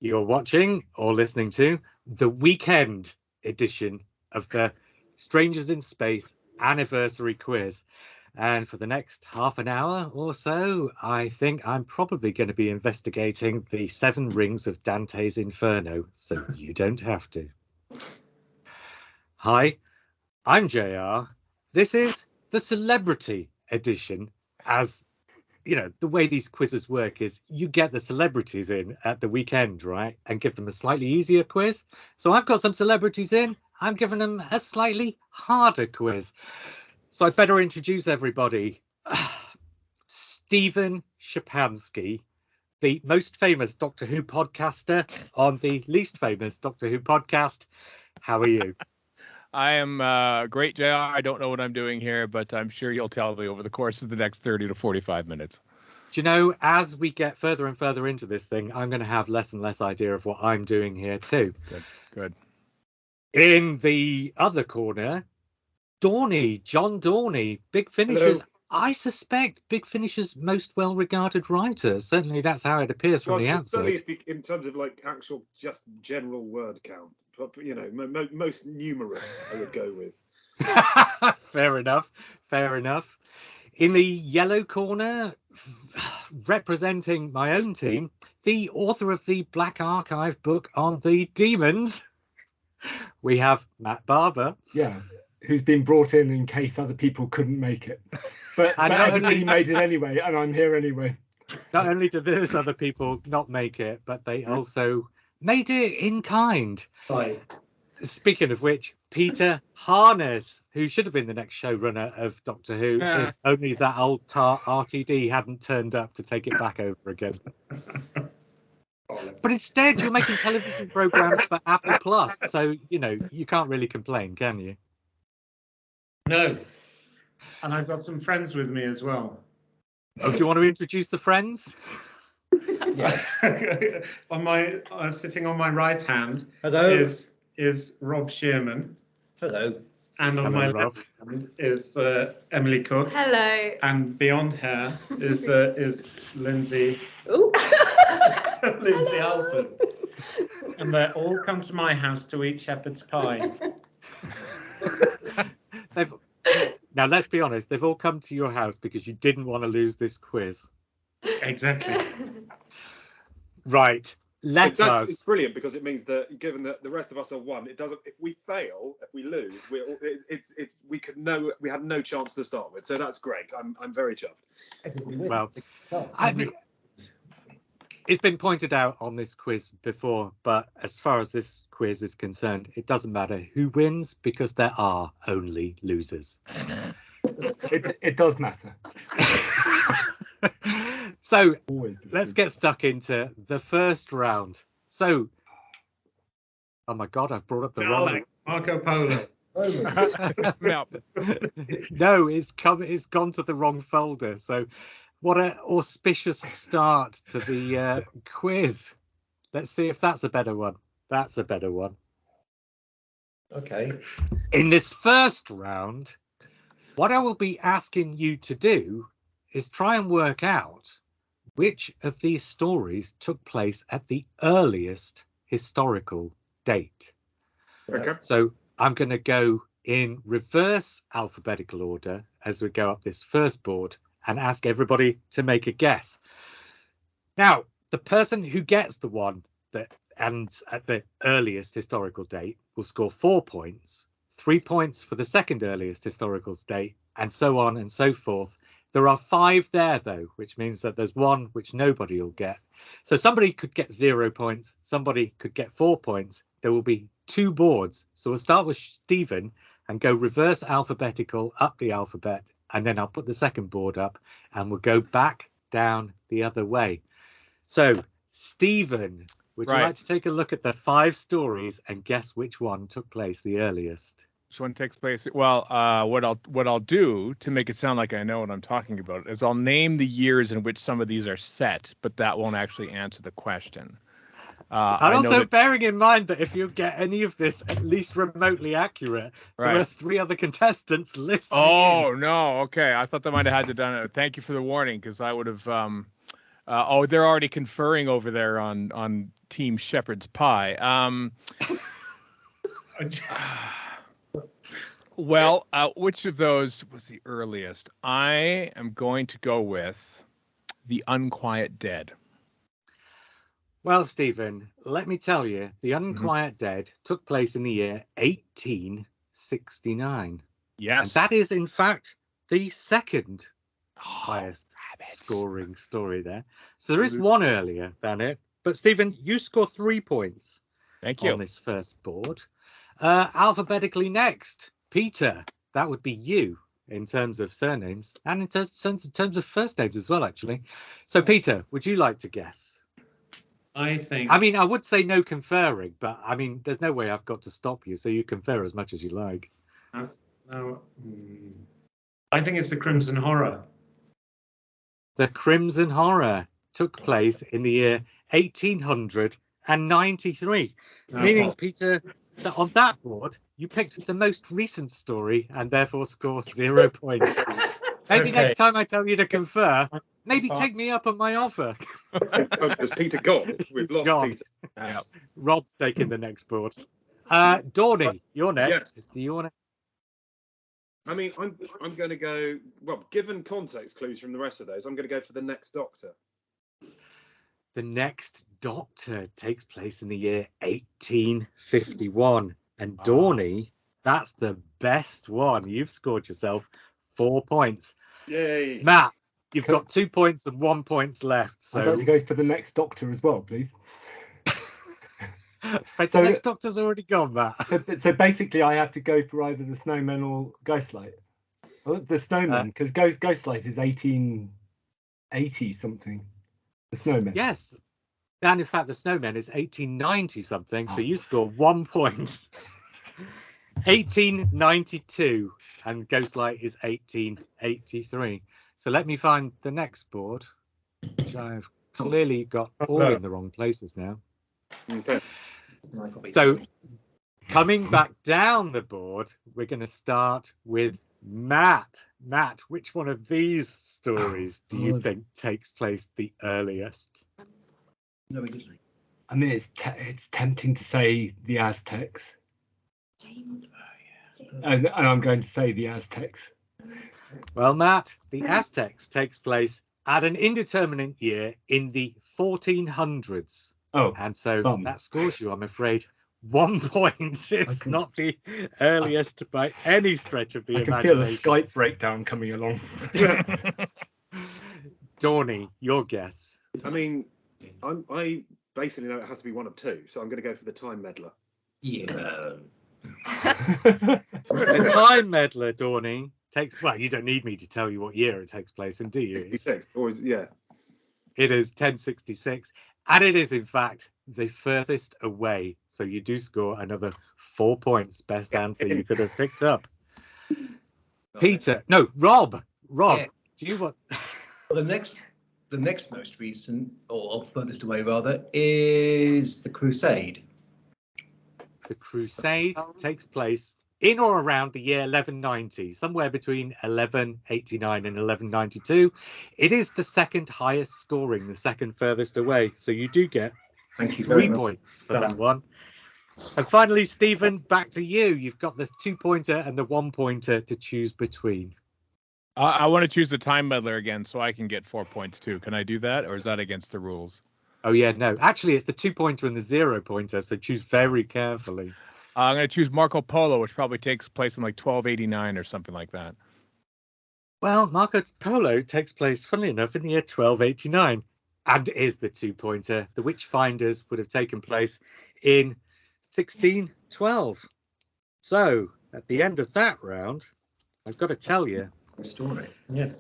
You're watching or listening to the weekend edition of the Strangers in Space anniversary quiz. And for the next half an hour or so, I think I'm probably going to be investigating the 7 rings of Dante's Inferno, so you don't have to. Hi, I'm JR. This is the celebrity edition. As you know, the way these quizzes work is you get the celebrities in at the weekend, right? And give them a slightly easier quiz. So I've got some celebrities in. I'm giving them a slightly harder quiz. So I'd better introduce everybody. Stephen Schapansky, the most famous Doctor Who podcaster on the least famous Doctor Who podcast. How are you? I am great, JR. I don't know what I'm doing here, but I'm sure you'll tell me over the course of the next 30 to 45 minutes. Do you know, as we get further and further into this thing, I'm going to have less and less idea of what I'm doing here too. Good. In the other corner, Dorney, John Dorney, Big Finish's, I suspect, Big Finish's most well-regarded writer. Certainly that's how it appears from the outside. Certainly if you, in terms of like actual just general word count. You know, most numerous, I would go with. Fair enough. In the yellow corner, representing my own team, the author of the Black Archive book on the demons, we have Matt Barber. Yeah, who's been brought in case other people couldn't make it. But everybody made it anyway, and I'm here anyway. Not only do those other people not make it, but they also made it in kind. Right. Speaking of which, Peter Harness, who should have been the next showrunner of Doctor Who, if only that old tart RTD hadn't turned up to take it back over again. But instead, you're making television programs for Apple Plus, so you know you can't really complain, can you? No. And I've got some friends with me as well. Oh, do you want to introduce the friends? Yes. On my sitting on my right hand is Rob Shearman. Hello. And on my left hand is Emily Cook. Hello. And beyond her is Lindsey. Ooh. Lindsey Alford. And they all come to my house to eat shepherd's pie. Now, let's be honest, they've all come to your house because you didn't want to lose this quiz. Exactly. Right. It's brilliant because it means that given that the rest of us are one, it doesn't. If we fail, if we lose, we had no chance to start with. So that's great. I'm very chuffed. Well, I mean, it's been pointed out on this quiz before, but as far as this quiz is concerned, it doesn't matter who wins because there are only losers. It does matter. So let's get stuck into the first round. So, oh my God, I've brought up the wrong Marco Polo. No, it's gone to the wrong folder. So, what an auspicious start to the quiz. Let's see if that's a better one. That's a better one. Okay. In this first round, what I will be asking you to do is try and work out which of these stories took place at the earliest historical date. Okay. So I'm going to go in reverse alphabetical order as we go up this first board and ask everybody to make a guess. Now, the person who gets the one that ends at the earliest historical date will score 4 points, 3 points for the second earliest historical date, and so on and so forth. There are 5 there, though, which means that there's one which nobody will get. So somebody could get 0 points. Somebody could get 4 points. There will be 2 boards. So we'll start with Stephen and go reverse alphabetical up the alphabet. And then I'll put the second board up and we'll go back down the other way. So, Stephen, would you like to take a look at the 5 stories and guess which one took place the earliest? Which one takes place? Well, what I'll do to make it sound like I know what I'm talking about is I'll name the years in which some of these are set, but that won't actually answer the question. And also bearing in mind that if you get any of this at least remotely accurate, there are 3 other contestants listed. Oh, no. Okay. I thought they might have had to done it. Thank you for the warning, because I would have They're already conferring over there on Team Shepherd's Pie. Well, which of those was the earliest? I am going to go with The Unquiet Dead. Well, Stephen, let me tell you, The Unquiet Dead took place in the year 1869. Yes. And that is, in fact, the second highest scoring story there. So there is one earlier than it. But, Stephen, you score 3 points. Thank you. On this first board. Alphabetically next, Peter. That would be you in terms of surnames and in terms of first names as well, actually. So, Peter, would you like to guess? I think. I mean, I would say no conferring, but I mean, there's no way I've got to stop you, so you confer as much as you like. No, I think it's the Crimson Horror. The Crimson Horror took place in the year 1893, meaning, Peter, that on that board, you picked the most recent story and therefore score 0 points. Maybe next time I tell you to confer, maybe take me up on my offer. Has Peter gone? We've lost gone. Peter. Rob's taking the next board. Dorney, you're next. Yes. Do you want to? I mean, I'm going to go. Well, given context clues from the rest of those, I'm going to go for The Next Doctor. The Next Doctor takes place in the year 1851. And Dorney, that's the best one. You've scored yourself 4 points. Yay. Matt, you've got 2 points and 1 point left. So I'd like to go for The Next Doctor as well, please. The Next Doctor's already gone, Matt. So basically, I have to go for either the Snowman or Ghostlight. Well, the Snowman, because Ghostlight is 1880 something. The Snowman. Yes. And in fact, the Snowman is 1890 something. So you score 1 point. 1892. And Ghostlight is 1883. So let me find the next board, which I've clearly got all in the wrong places now. Okay. So coming back down the board, we're going to start with Matt. Matt, which one of these stories do you think takes place the earliest? No, it doesn't. I mean, it's tempting to say the Aztecs. And I'm going to say the Aztecs. Well, Matt, the Aztecs takes place at an indeterminate year in the 1400s. Oh, and so that scores you, I'm afraid, 1 point. It's not the earliest by any stretch of the imagination. I can feel the Skype breakdown coming along. Dorney, your guess. I mean, I basically know it has to be one of two, so I'm going to go for the Time Meddler. Yeah. The Time Meddler, Dorney, takes. Well, you don't need me to tell you what year it takes place in, do you? 66, always, yeah. It is 1066. And it is, in fact, the furthest away. So you do score another 4 points. Best answer you could have picked up. Peter. No, Rob. Yeah. Do you want... Well, the next most recent, or furthest away rather, is the Crusade. The Crusade takes place in or around the year 1190, somewhere between 1189 and 1192. It is the second highest scoring, the second furthest away. So you do get 3 points for that one. And finally, Stephen, back to you. You've got the 2-pointer and the 1-pointer to choose between. I want to choose the Time Meddler again so I can get 4 points too. Can I do that, or is that against the rules? Oh, yeah, no. Actually, it's the 2-pointer and the 0-pointer, so choose very carefully. I'm going to choose Marco Polo, which probably takes place in like 1289 or something like that. Well, Marco Polo takes place, funnily enough, in the year 1289 and is the 2-pointer. The Witchfinders would have taken place in 1612. So, at the end of that round, I've got to tell you. Story. Yeah.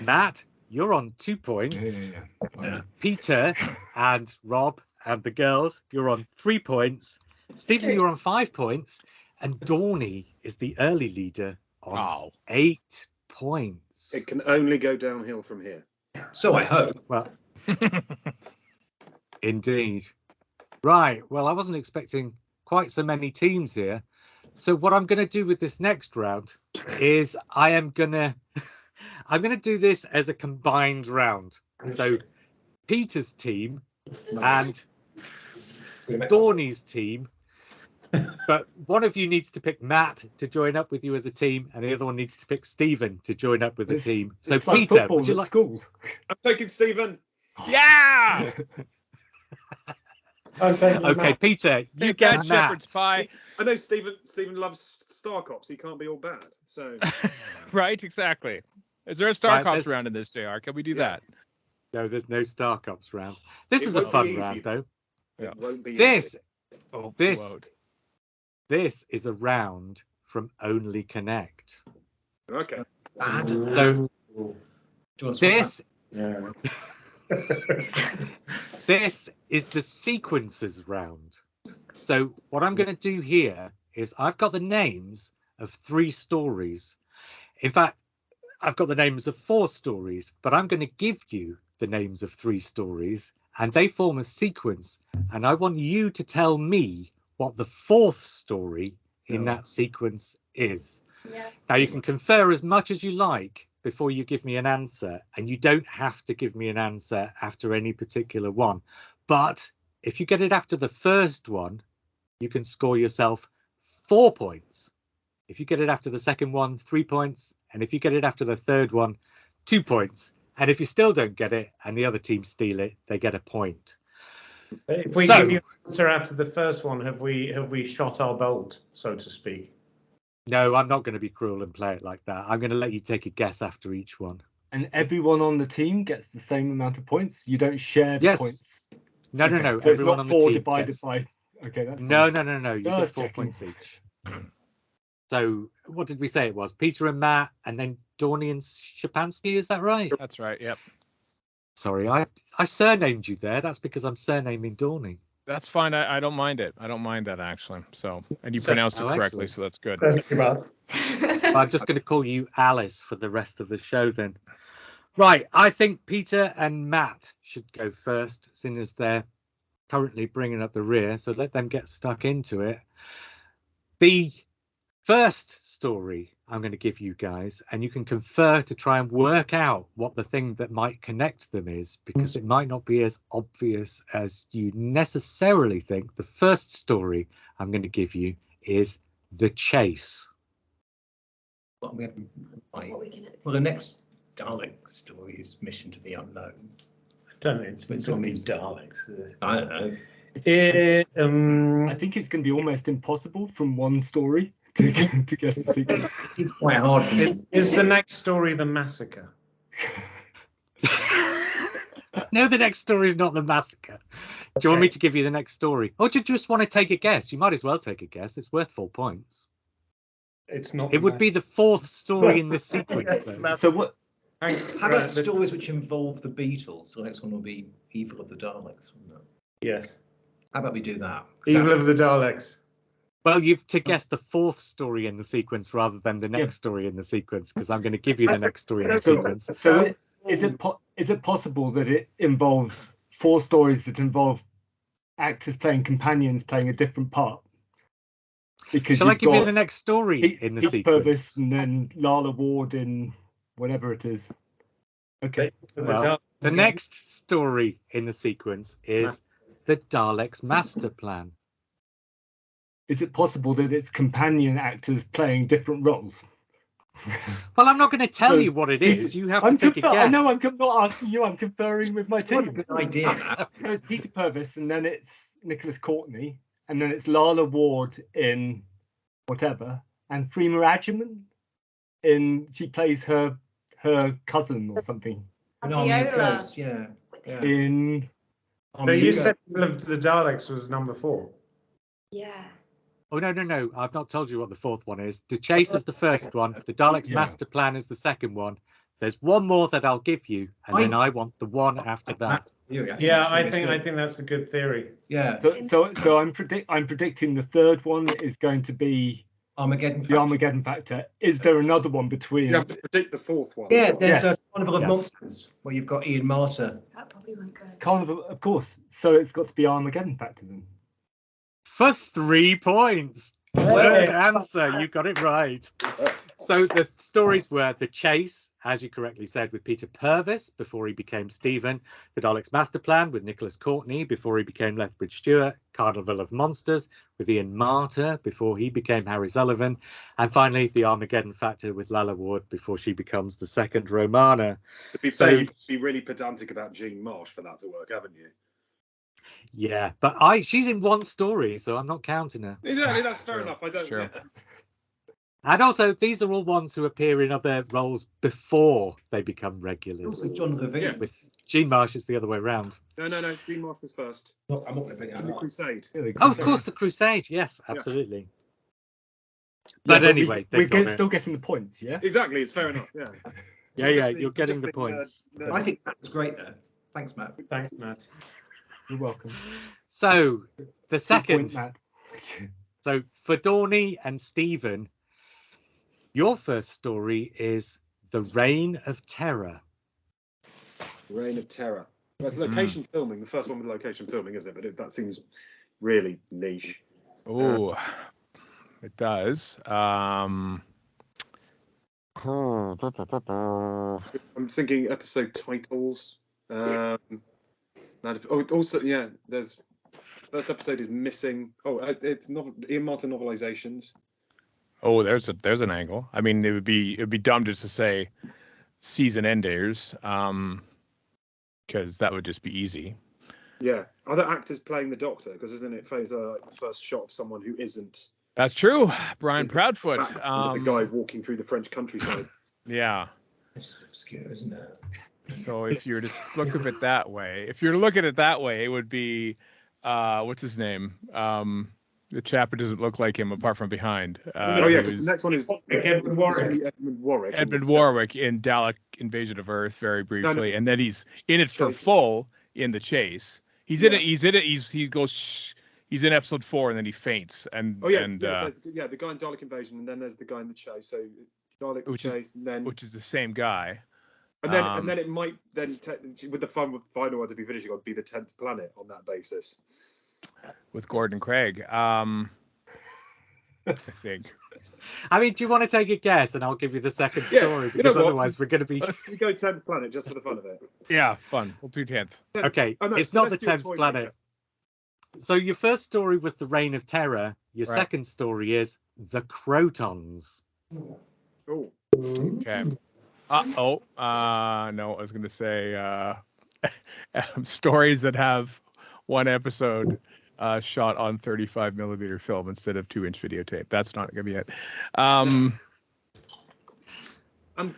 Matt, you're on 2 points. Yeah. Peter and Rob and the girls, you're on 3 points. Stephen, you're on 5 points, and Dorney is the early leader on 8 points. It can only go downhill from here. So I hope. Well, indeed. Right. Well, I wasn't expecting quite so many teams here. So what I'm going to do with this next round is I'm going to do this as a combined round. So Peter's team and Dorney's team. But one of you needs to pick Matt to join up with you as a team, and the other one needs to pick Stephen to join up with the team. So it's like Peter, football would you at like? school? I'm taking Stephen. Yeah. Okay, Peter, you get Bad Matt. shepherd's pie. I know Stephen loves Star Cops. He can't be all bad. So Right, exactly. Is there a Star Right, Cops there's- round in this, JR? Can we do Yeah. that? No, there's no Star Cops round. This It is a won't be fun easy. round, though. Yeah. it won't be This easy. Oh, This- won't. this is a round from Only Connect. Okay. So this Yeah. this is the sequences round. So what I'm going to do here is I've got the names of 3 stories. In fact, I've got the names of 4 stories, but I'm going to give you the names of 3 stories, and they form a sequence. And I want you to tell me what the 4th story in that sequence is. Yeah. Now, you can confer as much as you like before you give me an answer, and you don't have to give me an answer after any particular one. But if you get it after the first one, you can score yourself 4 points. If you get it after the second one, 3 points. And if you get it after the third one, 2 points. And if you still don't get it and the other team steal it, they get a point. If we So- give you an answer after the first one, have we shot our bolt, so to speak? No, I'm not going to be cruel and play it like that. I'm going to let you take a guess after each one. And everyone on the team gets the same amount of points. You don't share the Yes. points. No, Okay, no. So it's Everyone not on the 4 team divided gets... by. Okay, that's No. fine. You get Just 4 checking. points each. So what did we say it was? Peter and Matt, and then Dorney and Schapansky. Is that right? That's right. Yep. Sorry, I surnamed you there. That's because I'm surnaming Dorney. That's fine. I don't mind it. I don't mind that, actually. So, and you So- pronounced it Oh, correctly, excellent. so that's good. Thank you, Matt. I'm just going to call you Alice for the rest of the show then. Right, I think Peter and Matt should go first, seeing as they're currently bringing up the rear, so let them get stuck into it. The first story I'm going to give you guys, and you can confer to try and work out what the thing that might connect them is, because it might not be as obvious as you necessarily think. The first story I'm going to give you is The Chase. Well, we have, right. What we can Well, the next Dalek story is Mission to the Unknown. I don't know. It's It's going to be always- Daleks. Is it? I don't know. I think it's going to be almost impossible from one story to guess the sequence. It's quite hard. For me. Is the next story the massacre? No, the next story is not the massacre. Do you want me to give you the next story? Or do you just want to take a guess? You might as well take a guess. It's worth 4 points. It's not. It would be the 4th story in the sequence, though. So what? How about stories which involve the Beatles? The next one will be Evil of the Daleks. Wouldn't it? Yes. How about we do that? Evil of the Daleks. Well, you've to guess the 4th story in the sequence rather than the next story in the sequence, because I'm going to give you the next story in the sequence. So is it possible that it involves 4 stories that involve actors playing companions playing a different part? Because Shall I you've give you got the next story in the Heap sequence? Purvis and then Lala Ward in whatever it is. Okay. Well, the next story in the sequence is the Daleks' master plan. Is it possible that it's companion actors playing different roles? Well, I'm not going to tell So, you what it is. You have to I'm take a guess. I know I'm not asking you. I'm conferring with my It's not a team. good idea. Matt. No, it's Peter Purvis, and then it's Nicholas Courtney, and then it's Lala Ward in whatever, and Freema Agyeman in she plays her cousin or something An Army of Adiola. Ghosts, yeah. Yeah. in. No, Army you of said Ghosts. Evil of the Daleks was number 4. Yeah. Oh, no. I've not told you what the 4th one is. The Chase is the first one. The Daleks' Yeah. master plan is the second one. There's one more that I'll give you, and then I want the one after that. Yeah, I think that's a good theory. Yeah. So I'm predicting the third one is going to be Armageddon. the Armageddon Factor. Is there another one between? You have to predict the 4th one. Yeah, there's Yes. a Carnival of Yeah. Monsters where you've got Ian Marter. That probably won't go. Carnival, of course. So it's got to be Armageddon Factor then. For 3 points. Third answer. You got it right. So the stories were The Chase, as you correctly said, with Peter Purvis before he became Stephen, The Daleks' Master Plan with Nicholas Courtney before he became Lethbridge Stewart, Carnival of Monsters with Ian Marter before he became Harry Sullivan, and finally The Armageddon Factor with Lalla Ward before she becomes the second Romana. To be fair, you've got to be really pedantic about Jean Marsh for that to work, haven't you? Yeah, but she's in one story, so I'm not counting her. Exactly, that's fair True. enough. I don't. True. And also, these are all ones who appear in other roles before they become regulars. John Levine. Yeah. With Jean Marsh, it's the other way around. No. Jean Marsh was first. No, I'm not going to bring it And the up. Crusade. Oh, of course, the Crusade. Yes, absolutely. But Yeah, anyway, we're still getting the points, yeah? Exactly, it's fair enough. Yeah. Yeah, you're getting the points. I think that was great there. Thanks, Matt. Thanks, Matt. You're welcome. So the Good second, point, Matt. so for Dorney and Stephen, your first story is The Reign of Terror. Reign of Terror. That's location filming. The first one with location filming, isn't it? But that seems really niche. Oh, it does. I'm thinking episode titles. Also, yeah. There's first episode is missing. Oh, it's Ian Martin novelizations. Oh, there's an angle. I mean, it would be dumb just to say season enders, because that would just be easy. Yeah. Other actors playing the Doctor, because isn't it like the first shot of someone who isn't? That's true. Brian Proudfoot. The guy walking through the French countryside. Yeah. This is obscure, isn't it? So if you're to look at it that way, it would be, what's his name? The chap who doesn't look like him apart from behind. Because the next one is Edmund Warwick. Edmund Warwick. In Dalek Invasion of Earth, very briefly, and then he's in it for full in The Chase. He's in it. He's in episode 4, and then he faints. And the guy in Dalek Invasion, and then there's the guy in The Chase. So Dalek Chase, and then which is the same guy. And then it might with the final one to be finishing on be the 10th planet on that basis. With Gordon Craig, I think. I mean, do you want to take a guess, and I'll give you the second story, because otherwise we're going to be. We go 10th planet just for the fun of it. Yeah, fun. We'll do 10th. Okay, it's not the 10th planet. So your first story was The Reign of Terror. Your second story is The Crotons. Oh. Okay. No, I was going to say stories that have one episode shot on 35mm film instead of 2-inch videotape. That's not going to be it. And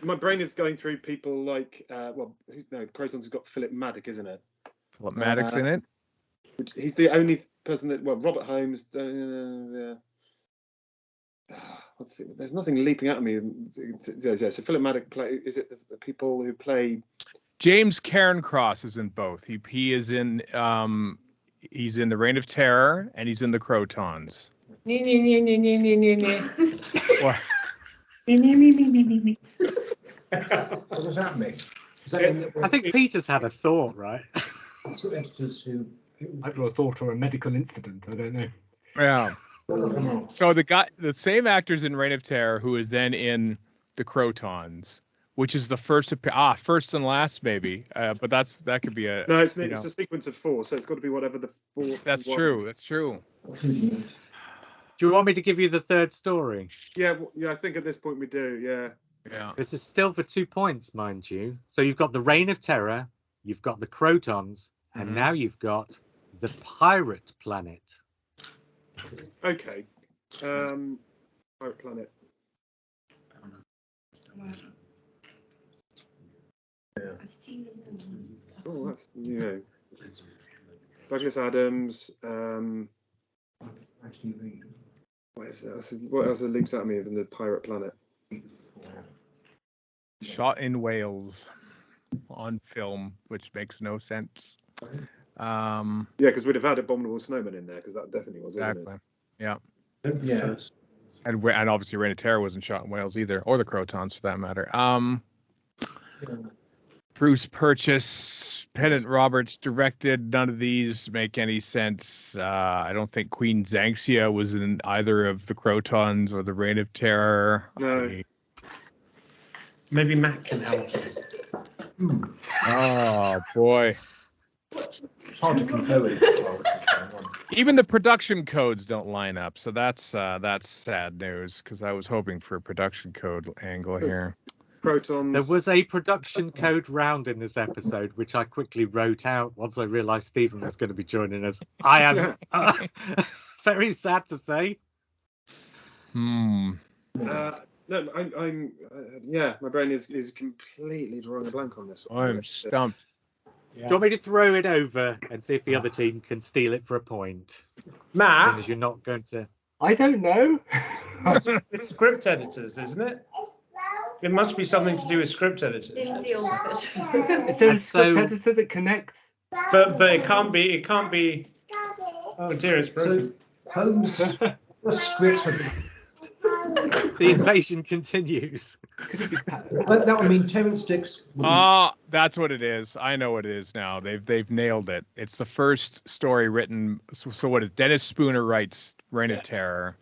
my brain is going through people like, the Crotons has got Philip Maddock, isn't it? Philip Maddock's in it? He's the only person that, Robert Holmes, yeah. There's nothing leaping at me. So Philip Maddock is it the people who play? James Cairncross is in both. He is in he's in The Reign of Terror, and he's in The Crotons. What does that mean? I think Peter's had a thought, right? It's got editors who. Either a thought or a medical incident. I don't know. Yeah. So the same actor's in Reign of Terror, who is then in The Crotons, which is the first and last maybe. But that could be a. No, it's a sequence of 4, so it's got to be whatever the 4th. That's true. That's true. Do you want me to give you the third story? Yeah. I think at this point we do. Yeah. Yeah. This is still for 2 points, mind you. So you've got The Reign of Terror, you've got The Crotons, and now you've got The Pirate Planet. Okay. Pirate Planet. I've seen them. Oh, that's Douglas Adams. What else leaps at me from the Pirate Planet? Shot in Wales on film, which makes no sense. Because we'd have had Abominable Snowman in there, because that definitely was, exactly. Isn't it? Yeah. Yeah. And obviously Reign of Terror wasn't shot in Wales either, or The Crotons for that matter. Bruce Purchase, Pennant Roberts directed. None of these make any sense. I don't think Queen Xanxia was in either of The Crotons or The Reign of Terror. No. Maybe Matt can help us. Oh boy. It's hard to compare with it. Even the production codes don't line up, so that's sad news because I was hoping for a production code angle here. Protons. There was a production code round in this episode, which I quickly wrote out once I realised Stephen was going to be joining us. I am very sad to say. Hmm. No, I'm yeah, my brain is completely drawing a blank on this one. I'm stumped. Do you want me to throw it over and see if the other team can steal it for a point? Matt, Because you're not going to. I don't know. it's script editors, isn't it? It must be something to do with script editors. Lindsey Alford. It says So- script editor that connects. But it can't be. It can't be. Oh dear, it's broken. So Holmes, the script, The invasion continues. that would mean Terrence Dix. That's what it is. I know what it is now. They've nailed it. It's the first story written. So what is Dennis Spooner writes Reign of Terror.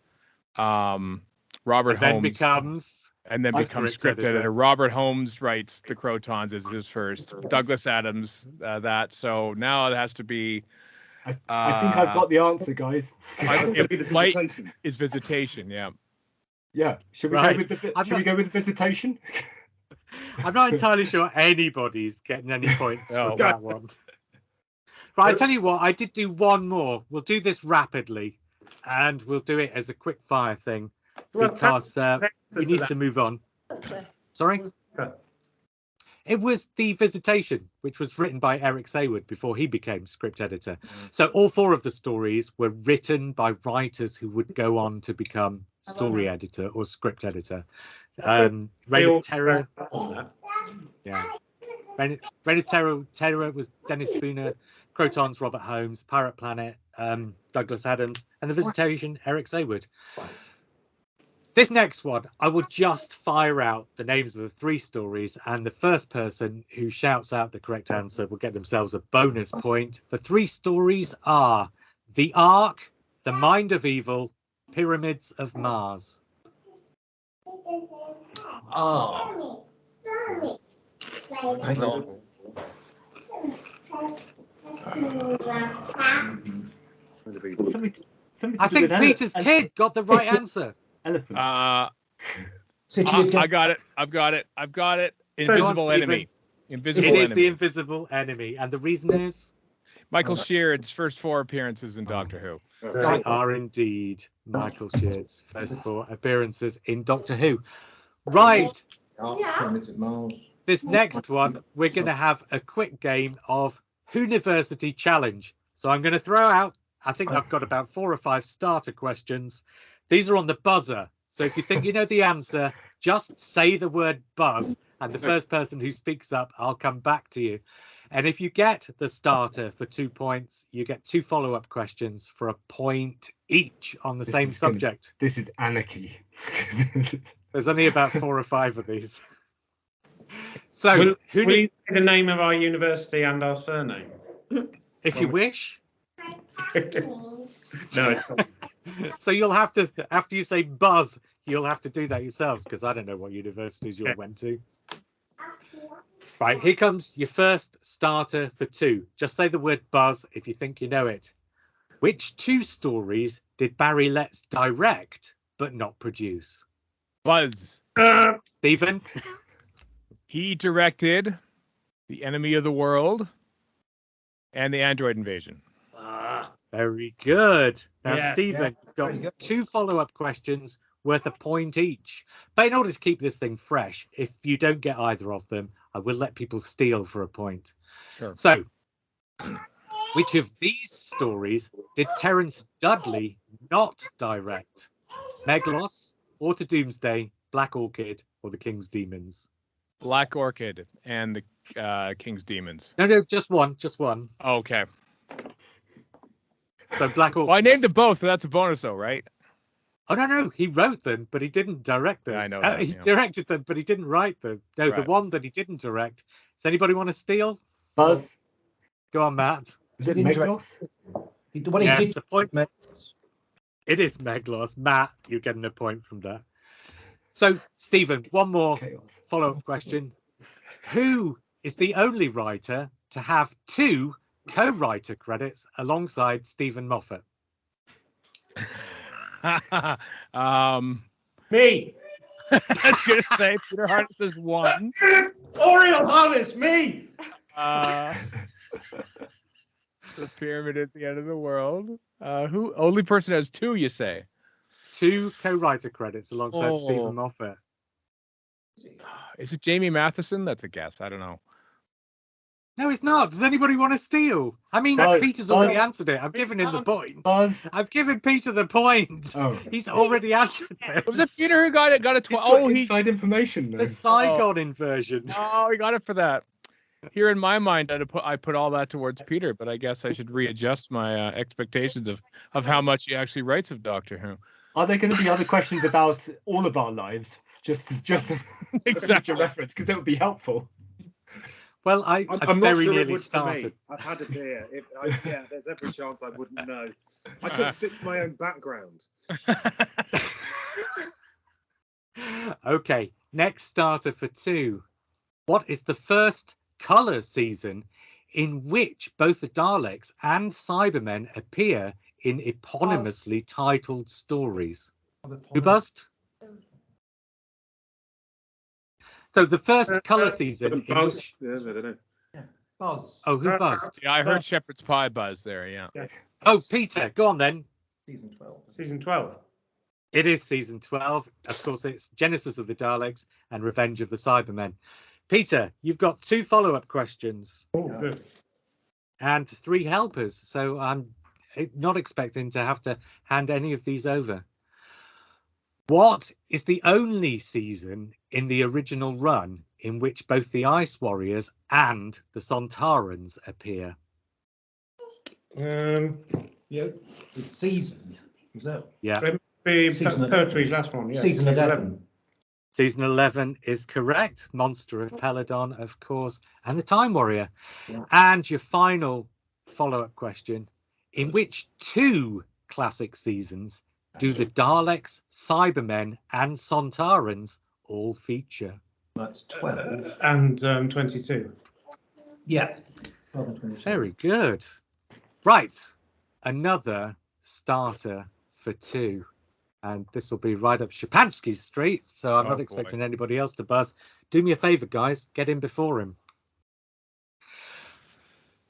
Robert And then Holmes becomes. becomes script editor. Robert Holmes writes The Crotons as his first. Douglas Adams that. So now it has to be. I think I've got the answer, guys. It'll be the Flight Visitation. is Visitation. Yeah. Yeah. Should we Right. go with the I'm should we not- go with the Visitation? I'm not entirely sure anybody's getting any points No. for that one. But I tell you what, I did do one more. We'll do this rapidly, and we'll do it as a quick fire thing because we need to move on. Sorry? Okay. It was The Visitation, which was written by Eric Saywood before he became script editor. So all four of the stories were written by writers who would go on to become story editor or script editor. Reign of Terror. Yeah. Reign of Terror was Dennis Spooner, Crotons, Robert Holmes, Pirate Planet, Douglas Adams, and The Visitation, Eric Saywood. This next one, I will just fire out the names of the three stories, and the first person who shouts out the correct answer will get themselves a bonus point. The three stories are The Ark, The Mind of Evil, Pyramids of Mars. Ah. Hang on. Somebody I to do think with Peter's kid got the right answer. elephants. City I again. got it. I've got it. Invisible Stephen. Enemy. Invisible It is Enemy. the invisible enemy, and the reason is Michael Sheard's first 4 appearances in Doctor Who. they are indeed Michael Sheard's first 4 appearances in Doctor Who. Right, Pyramids of Mars. this next one, we're going to have a quick game of Whoniversity Challenge. So I'm going to throw out, I think I've got about 4 or 5 starter questions. These are on the buzzer. So if you think you know the answer, just say the word buzz. And the first person who speaks up, I'll come back to you. And if you get the starter for 2 points, you get 2 follow-up questions for a point each on the This same is gonna- subject. This is anarchy. There's only about 4 or 5 of these. So, Will who you say the name of our university and our surname? if you wish. No. So you'll have to, after you say buzz, you'll have to do that yourselves because I don't know what universities you all went to. Right, here comes your first starter for 2. Just say the word buzz if you think you know it. Which 2 stories did Barry Letts direct but not produce? Buzz. Stephen? He directed The Enemy of the World and The Android Invasion. Very good. Now, Yeah, Stephen's very got good. 2 follow-up questions worth a point each. But in order to keep this thing fresh, if you don't get either of them, I will let people steal for a point. Sure. So, which of these stories did Terence Dudley not direct? Meglos, Or to Doomsday, Black Orchid, or The King's Demons? Black Orchid and the King's Demons. No, just one, just one. Okay. So Black Orchid. Well, I named them both, so that's a bonus, though, right? Oh, no, he wrote them, but he didn't direct them. Yeah, I know that, He yeah. directed them, but he didn't write them. No, the Right. one that he didn't direct. Does anybody want to steal? Buzz. Go on, Matt. Is it He didn't direct- Meglos? What he Yes, did. the point. It is Meglos. Matt, you're getting a point from that. So, Stephen, one more Chaos. follow-up question. Who is the only writer to have 2 co-writer credits alongside Stephen Moffat? Me. I was gonna say Peter Harness is 1. Oriole Harness, me. The pyramid at the end of the world. Who only person has 2? You say? 2 co-writer credits alongside Oh. Stephen Moffat. Is it Jamie Matheson? That's a guess. I don't know. No, it's not. Does anybody want to steal? I mean, Buzz, Peter's already Buzz. answered it. I've given him the point. Buzz. I've given Peter the point. Oh. He's already answered this. Was it Peter who got it? Got a He's 12? got Oh, he. inside information The though. Saigon inversion. Oh, he got it for that. Here in my mind, I put all that towards Peter, but I guess I should readjust my expectations of how much he actually writes of Doctor Who. Are there going to be other questions about all of our lives? Just Exactly. a reference, because that would be helpful. Well, I I'm not very sure it nearly would for me. started. I've had a beer. Yeah, there's every chance I wouldn't know. I couldn't fix my own background. Okay, next starter for 2. What is the first colour season in which both the Daleks and Cybermen appear in eponymously titled stories? Who buzzed? So the first colour season in Buzz. which... Yeah, I don't know. Buzz. Oh, who buzzed? Yeah, I heard Shepherd's Pie buzz there. Yeah. Oh, Peter, go on then. Season 12. Season 12. It is season 12. Of course, it's Genesis of the Daleks and Revenge of the Cybermen. Peter, you've got 2 follow-up questions Oh, good. and 3 helpers, so I'm not expecting to have to hand any of these over. What is the only season in the original run in which both the Ice Warriors and the Sontarans appear? Yeah, the season. Was that Yeah. Be Season- Poetry's last one. Yeah. season 11? Season 11 is correct. Monster of Peladon, of course, and the Time Warrior. Yeah. And your final follow-up question, in which 2 classic seasons do the Daleks, Cybermen, and Sontarans all feature? That's 12. And 22. Yeah. 12 and 22. Very good. Right, another starter for 2. And this will be right up Schapansky's street, so I'm Oh, not boy. expecting anybody else to buzz. Do me a favour, guys, get in before him.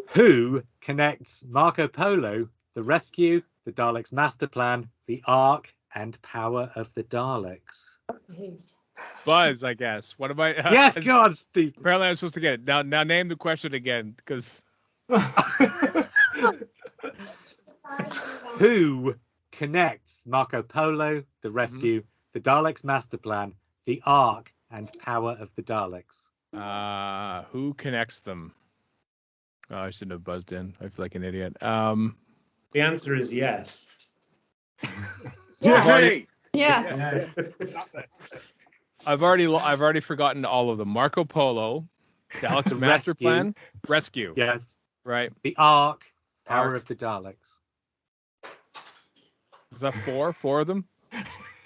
Who connects Marco Polo, the Rescue, the Daleks' Master Plan, the Ark, and Power of the Daleks? Buzz, I guess. What am I? Yes, go on, Steve. Apparently, I'm supposed to get it. Now name the question again, because Who connects Marco Polo, the Rescue, the Daleks' Master Plan, the Ark, and Power of the Daleks? who connects them? Oh, I shouldn't have buzzed in. I feel like an idiot. The answer is yes. Yay! Yeah. That's it. I've already forgotten all of them. Marco Polo, Daleks' Master Rescue. Plan, Rescue. Yes. Right. The Ark, Power Ark. of the Daleks. Is that 4? 4 of them?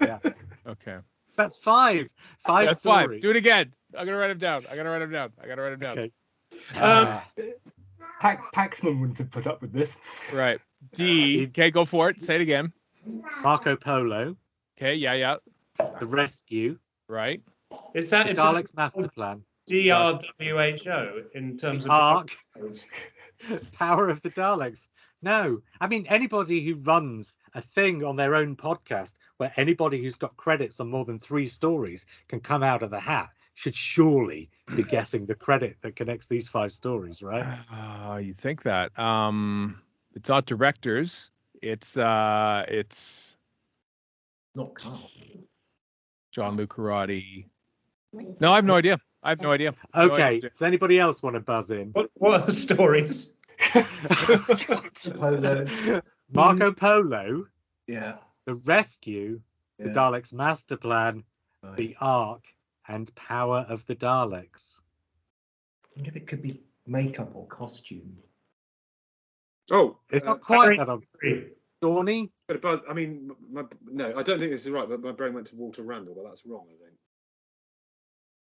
Yeah. Okay. That's 5. 5 That's stories. 5. Do it again. I'm gonna write them down. I gotta write them down. Okay. Paxman wouldn't have put up with this. Right. D. Okay, go for it. Say it again. Marco Polo, Okay. Yeah. the Rescue, Right. Is the that just Daleks' Master Plan, DRWHO in terms the of Ark, Power of the Daleks. No, I mean, anybody who runs a thing on their own podcast where anybody who's got credits on more than 3 stories can come out of the hat should surely be guessing the credit that connects these 5 stories, right? You think that? It's not directors. It's Not Carl. John Lucarati. No, I have no idea. Okay, does anybody else want to buzz in? what are the stories? Polo. Marco Polo, Yeah. the Rescue, the Yeah. Daleks' Master Plan, Right. the Ark, and Power of the Daleks. I wonder if it could be makeup or costume. Oh, It's not quite that obvious. Dorney? But I mean, no, I don't think this is right. But my brain went to Walter Randall, but that's wrong. I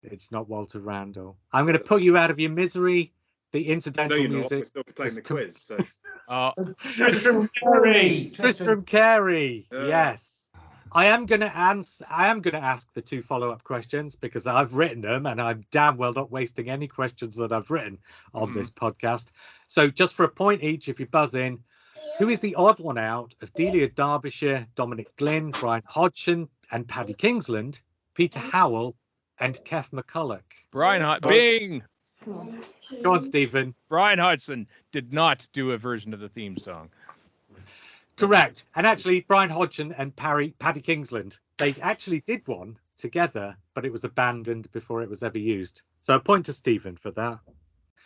think It's not Walter Randall. I'm going to put you out of your misery. The no, incidental you're not. music. We're still playing just the quiz. So Tristram Carey. Tristram Carey. Yeah. Yes. I am going to ask the 2 follow-up questions because I've written them and I'm damn well not wasting any questions that I've written on this podcast. So just for a point each, if you buzz in, who is the odd one out of Delia Derbyshire, Dominic Glynn, Brian Hodgson and Paddy Kingsland, Peter Howell and Kev McCulloch? Bing! Go on, Stephen. Brian Hodgson did not do a version of the theme song. Correct. And actually, Brian Hodgson and Paddy Kingsland, they actually did one together, but it was abandoned before it was ever used. So a point to Stephen for that.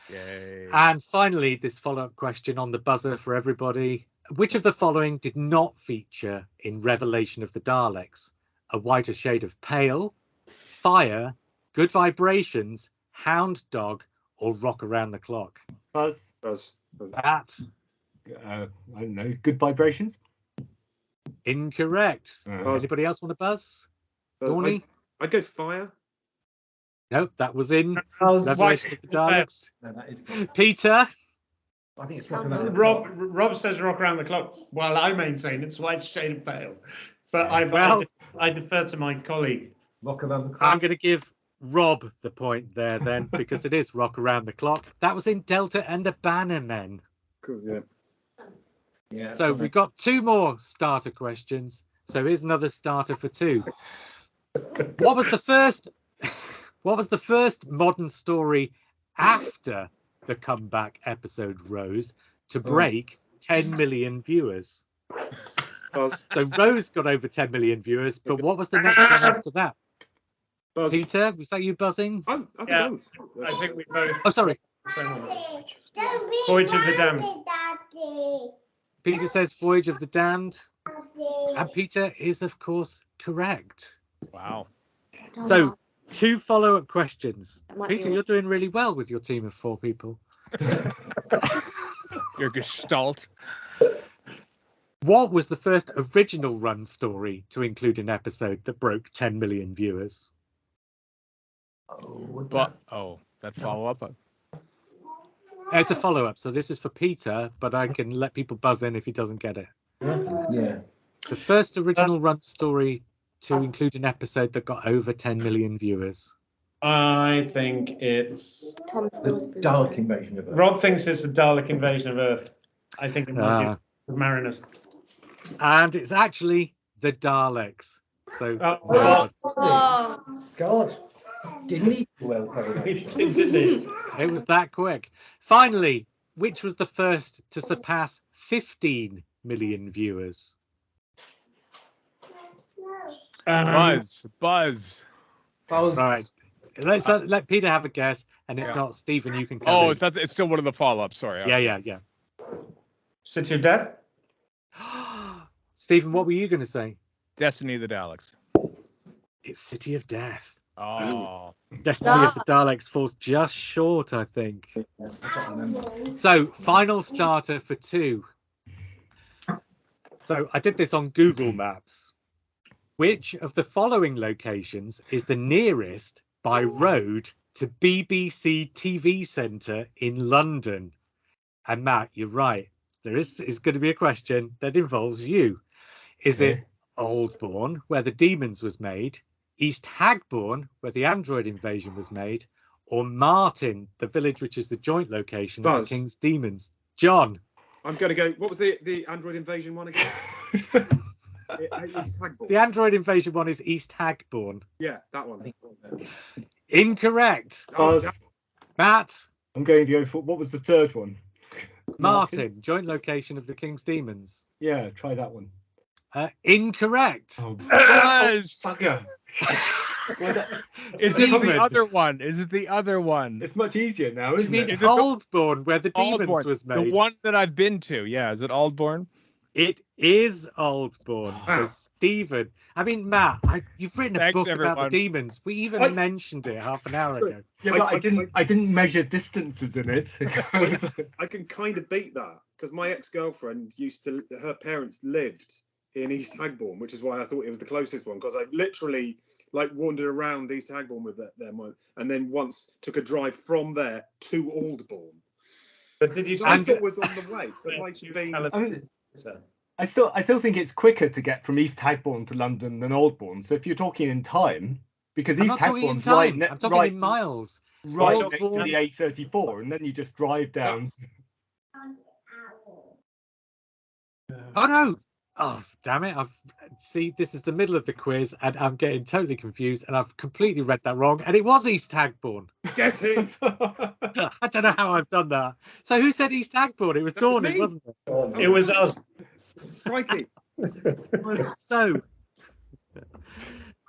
Yay. And finally, this follow-up question on the buzzer for everybody. Which of the following did not feature in Revelation of the Daleks? A Whiter Shade of Pale, Fire, Good Vibrations, Hound Dog, or Rock Around the Clock? Buzz. Pat? I don't know. Good Vibrations. Incorrect. Anybody else want to buzz? Dorney? I'd go Fire. Nope, that was in How's Revelation of the Daleks. No, that is. Peter? I think it's Rock Around the Clock. Rob says Rock Around the Clock. Well, I maintain it's White Shade of Pale. But I defer to my colleague. Rock Around the Clock. I'm going to give Rob the point there then, because it is Rock Around the Clock. That was in Delta and the Bannermen. Cool, yeah. Yeah. So we've got 2 more starter questions. So here's another starter for 2. What was the first modern story after the comeback episode Rose to break 10 million viewers? So Rose got over 10 million viewers, but what was the next one after that? Buzz. Peter, was that you buzzing? I think we both. Oh, sorry. Voyage of the Damned. Peter says Voyage of the Damned. And Peter is, of course, correct. Wow. So 2 follow-up questions. Peter, you're doing really well with your team of 4 people. Your gestalt. What was the first original run story to include an episode that broke 10 million viewers? That follow-up? It's a follow-up, so this is for Peter, but I can let people buzz in if he doesn't get it. Yeah. The first original run story to include an episode that got over 10 million viewers. I think it's The Dalek invasion of Earth. Rob thinks it's the Dalek invasion of Earth. I think it might be the Mariners. And it's actually the Daleks. So God. Didn't he? Well, Didn't he? it was that quick. Finally, which was the first to surpass 15 million viewers? Buzz. Right. Let's let Peter have a guess, and if not, Stephen, you can come in. It's still one of the follow-ups. Sorry. Yeah. City of Death? Stephen, what were you going to say? Destiny of the Daleks. It's City of Death. Oh. Destiny of the Daleks falls just short, I think. That's what I remember. So, final starter for 2. So, I did this on Google Maps. Which of the following locations is the nearest by road to BBC TV Centre in London? And Matt, you're right. There is going to be a question that involves you. Is it Aldbourne, where the Demons was made, East Hagbourne, where the android invasion was made, or Martin, the village which is the joint location of the King's Demons? John? I'm going to go, what was the android invasion one again? East Hagbourne. The android invasion one is East Hagbourne. Yeah, that one. Incorrect. Matt? I'm going to go for, what was the third one? Martin, joint location of the King's Demons. Yeah, try that one. Incorrect. Bugger. Is it the other one? Is it the other one? It's much easier now, isn't it? It's Aldbourne, where the Demons was made. The one that I've been to. Yeah, is it Aldbourne? It is Aldbourne. So Stephen, I mean Matt, you've written a book about the Demons. We even mentioned it half an hour ago. Yeah, but I didn't measure distances in it. I can kind of beat that. because my ex-girlfriend her parents lived in East Hagbourne, which is why I thought it was the closest one, because I literally like wandered around East Hagbourne with them, and then once took a drive from there to Aldbourne. But did you? I thought it was on the way, but might have been. I still think it's quicker to get from East Hagbourne to London than Aldbourne. So if you're talking in time, because I'm East not talking in Hagbourne's time. I'm talking in miles. right next to Aldbourne- the A34, and then you just drive down. Oh no! Oh damn it! This is the middle of the quiz, and I'm getting totally confused, and I've completely read that wrong. And it was East Hagbourne. Get in. I don't know how I've done that. So who said East Hagbourne? It was That was Dorney, me. wasn't it? It was us. Crikey.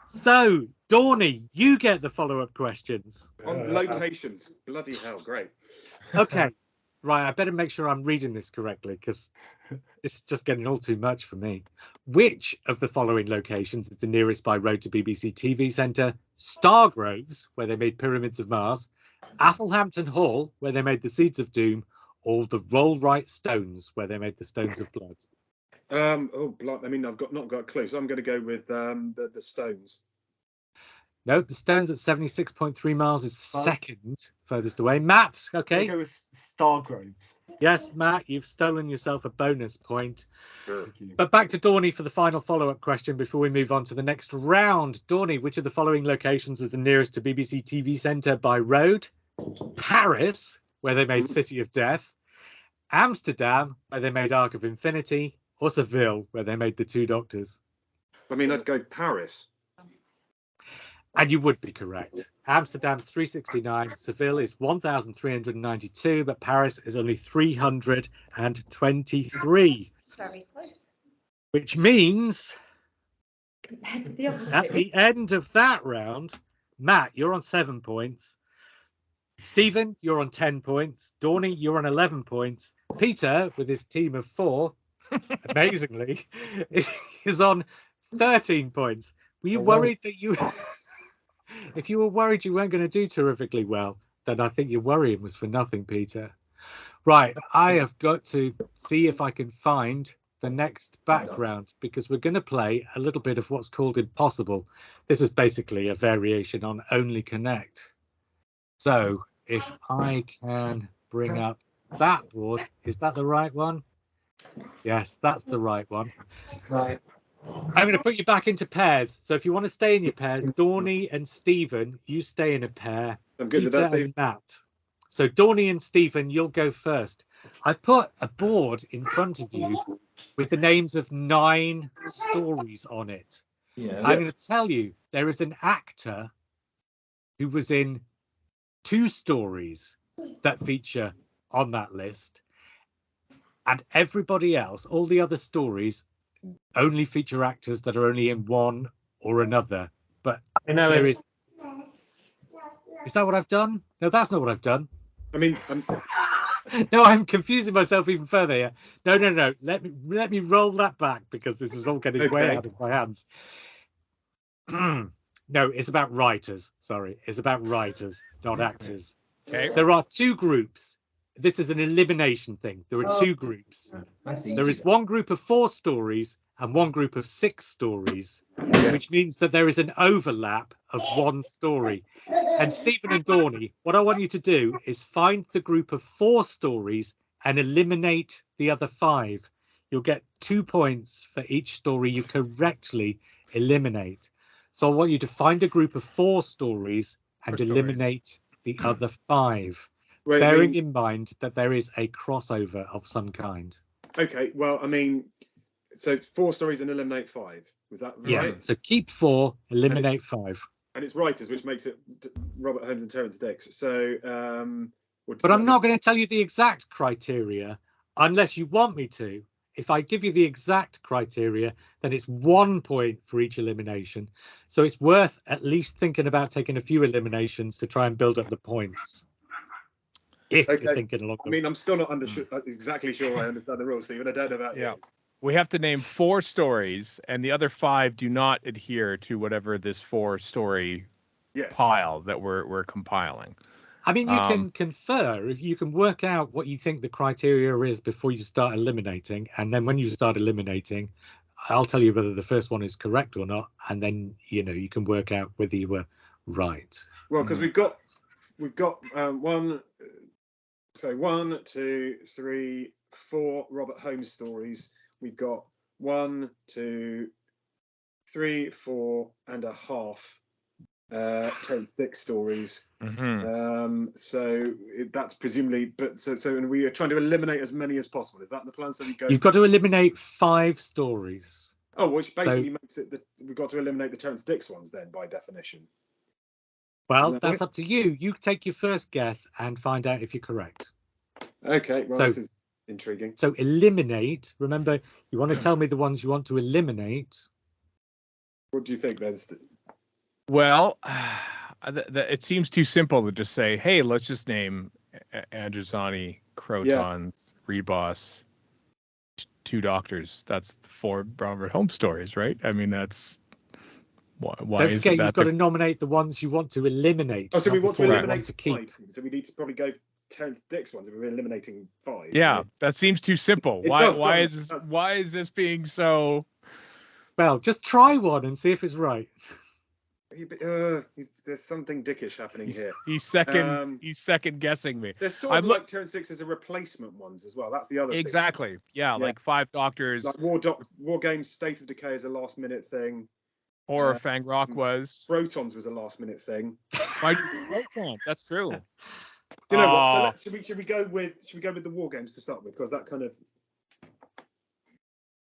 So Dorney, you get the follow-up questions. On locations. Bloody hell, great. Okay, right. I better make sure I'm reading this correctly because this is just getting all too much for me. Which of the following locations is the nearest by road to BBC TV Centre? Stargroves, where they made Pyramids of Mars, Athelhampton Hall, where they made the Seeds of Doom, or the Rollright Stones, where they made the Stones of Blood? I mean, I've not got a clue, so I'm going to go with the Stones. No, the Stones at 76.3 miles is second furthest away. Matt, okay. I'll go with Stargroves. Yes, Matt, you've stolen yourself a bonus point. Sure. But back to Dorney for the final follow-up question before we move on to the next round. Dorney, which of the following locations is the nearest to BBC TV Centre by road? Paris, where they made City of Death, Amsterdam, where they made Arc of Infinity, or Seville, where they made The Two Doctors? I mean, I'd go Paris. And you would be correct. Amsterdam's 369, Seville is 1,392, but Paris is only 323. Very close. Which means The other at two. the end of that round, Matt, you're on 7 points. Stephen, you're on 10 points. Dorney, you're on 11 points. Peter, with his team of 4, amazingly, is on 13 points. Were you worried that you... If you were worried you weren't going to do terrifically well, then I think your worrying was for nothing, Peter. Right, I have got to see if I can find the next background because we're going to play a little bit of what's called Impossible. This is basically a variation on Only Connect. So if I can bring up that board, is that the right one? Yes, that's the right one. Right. I'm going to put you back into pairs. So if you want to stay in your pairs, Dorney and Stephen, you stay in a pair. I'm good with Peter that, Steve. and Matt. So Dorney and Stephen, you'll go first. I've put a board in front of you with the names of 9 stories on it. Yeah. I'm going to tell you there is an actor who was in 2 stories that feature on that list. And everybody else, all the other stories, only feature actors that are only in one or another. But I know there it. is that what I've done? No, that's not what I've done. I mean, No, I'm confusing myself even further here. No. Let me roll that back because this is all getting way Okay. out of my hands. No, it's about writers. Sorry, it's about writers, not actors. Okay. There are 2 groups. This is an elimination thing. There are 2 groups. That's There is one group of 4 stories and one group of 6 stories, which means that there is an overlap of 1 story. And Stephen and Dorney, what I want you to do is find the group of 4 stories and eliminate the other 5. You'll get 2 points for each story you correctly eliminate. So I want you to find a group of 4 stories and eliminate the other 5. Wait, Bearing in mind that there is a crossover of some kind. okay, well, I mean, so 4 stories and eliminate 5. Was that right? Yes. So keep 4, eliminate 5. And it's writers, which makes it Robert Holmes and Terence Dicks. So, But I'm not going to tell you the exact criteria unless you want me to. If I give you the exact criteria, then it's 1 point for each elimination. So it's worth at least thinking about taking a few eliminations to try and build up the points. If Okay. you're thinking along I mean, I'm still not exactly sure I understand the rules, Stephen. I don't know about Yeah. you. We have to name 4 stories, and the other 5 do not adhere to whatever this 4-story Yes. pile that we're compiling. I mean, you can confer, if you can work out what you think the criteria is before you start eliminating, and then when you start eliminating, I'll tell you whether the first one is correct or not, and then you can work out whether you were right. Well, because we've got 1, 2, 3, 4 Robert Holmes stories. We've got 1, 2, 3, 4 and a half Terence Dicks stories. So that's presumably, but so and we are trying to eliminate as many as possible. Is that the plan? So we go. You've got to eliminate 5 stories. Oh, which basically makes it that we've got to eliminate the Terence Dicks ones then, by definition. Well, that's up to you. You take your first guess and find out if you're correct. Okay, well, this is intriguing. So eliminate. Remember, you want to tell me the ones you want to eliminate. What do you think, then? Well, it seems too simple to just say, hey, let's just name Androzani, Crotons, Reboss, 2 doctors. That's the 4 Robert Holmes stories, right? I mean, that's why Don't is forget, that you've got to nominate the ones you want to eliminate. Oh, so we want to eliminate to keep. 5. So we need to probably go Terence Dicks ones if we're eliminating 5. Yeah, that seems too simple. Why is this being so? Well, just try one and see if it's right. There's something dickish happening here. He's second guessing me. There's sort of like Terence Dicks as a replacement ones as well. That's the other exactly. thing. Yeah, like 5 doctors. Like War Games, State of Decay is a last minute thing. Horror Fang Rock was. Protons was a last minute thing. Proton, that's true. Do you know what? So should we go with the War Games to start with? Because that kind of.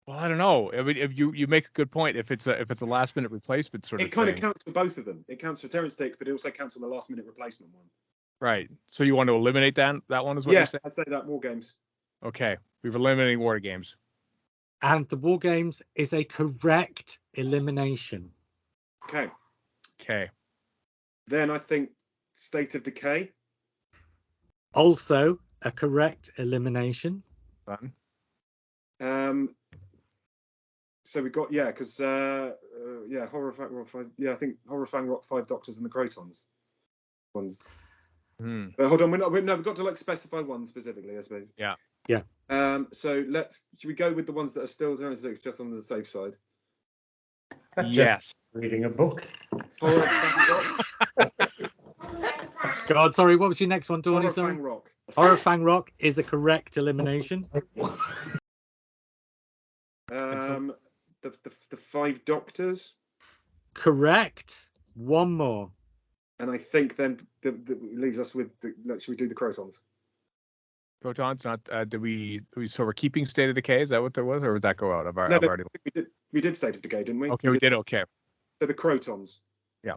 Well, I don't know. I mean, if you make a good point, if it's a last minute replacement sort of thing. It kind of counts for both of them. It counts for Terence Dicks, but it also counts on the last minute replacement one. Right. So you want to eliminate that one is what you're saying? Yeah, I'd say that War Games. Okay, we've eliminated War Games. And the War Games is a correct elimination. Okay. Then I think State of Decay. Also a correct elimination. Fun. So we got because Horror Fang Rock 5. Yeah, I think Horror Fang Rock 5 Doctors and the Crotons ones. But hold on, we've got to specify one specifically, I suppose. Yeah. So should we go with the ones that are still Terence Dicks, just on the safe side? Yes. Reading a book. Horror Fang Rock. God, sorry, what was your next one, Dorney? Horror Fang Rock. Horror Fang Rock is a correct elimination. The 5 Doctors. Correct. One more. And I think then leaves us with should we do the Crotons? Crotons, not so we're keeping State of Decay, is that what there was, or would that go out? We did State of Decay, didn't we? Okay, we did. Okay. So the Crotons. Yeah.